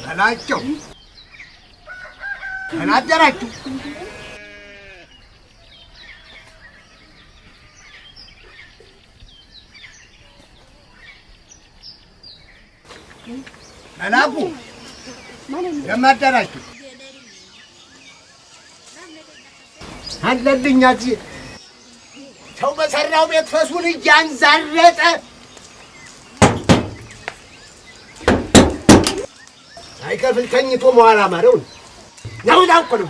አላቸው አናደራችሁ አናቡ ለማደራችሁ አለልኛት ሰው በሰራው ቤት ፈሱን እያንዛረጠ አይከፍል ተኝቶ መዋል አማረው ነው ታውቀው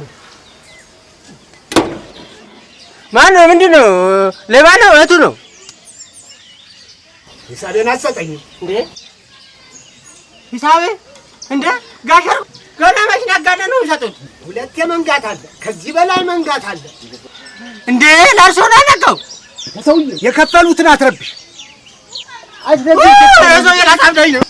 ማነው ምንድነው ሌባ ነው እህቱ ነው ሂሳቤን አሰጠኝ እንዴ ሂሳቤ እንዴ ጋሸር ገና መኪና ጋደ ነው ይሰጡት ሁለቴ መንጋት አለ ከዚህ በላይ መንጋት አለ እንዴ ላርሶ ናነቀው ሰውዬ የከፈሉትን አትረብሽ አዝደብኝ ተዘው የላታብዳኝ ነው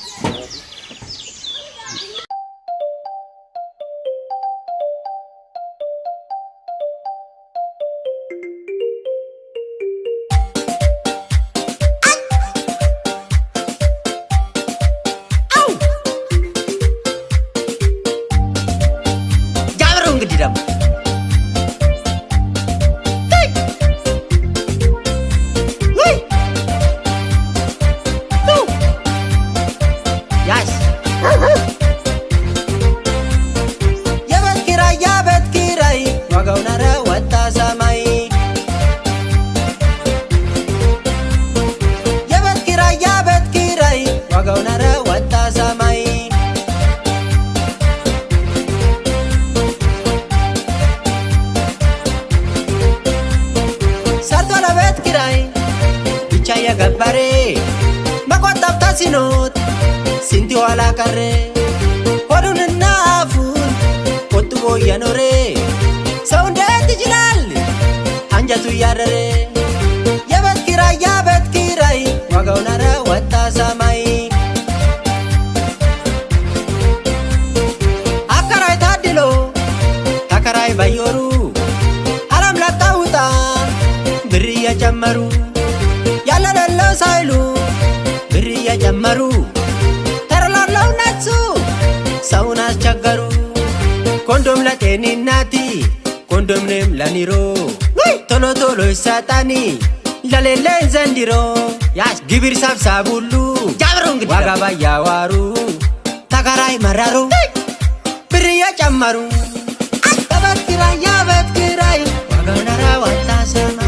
ገበሬ መቆጠብ ተስኖት ስንት ኋላ ቀረ ሆዱንና አፉን ቆጥቦ እየኖረ ሰው እንዴት ይችላል አንጀቱ እያረረ የቤት ኪራይ ዋጋው ናረ ወጣ ሰማይ አከራይ ታድሎ ተከራይ ባይወሩ አለም ለቀውጣ ብር እየጨመሩ ያለለው ሳይሉ ብር እየጨመሩ ተረላለው ነሱ ሰውን አስቸገሩ ኮንዶም ለጤንነቲ ኮንዶምንም ለኒሮ ቶሎ ቶሎ ይሰጣኒ ለሌለኝ ዘንድሮ ያስ ግብር ሰብሳብ ሁሉ ጃብሩ እንግዲህ ዋጋ ባያዋሩ ተከራይ መራሩ ብር እየጨመሩ የቤት ኪራይ ዋጋው ናረ ወጣ ሰማይ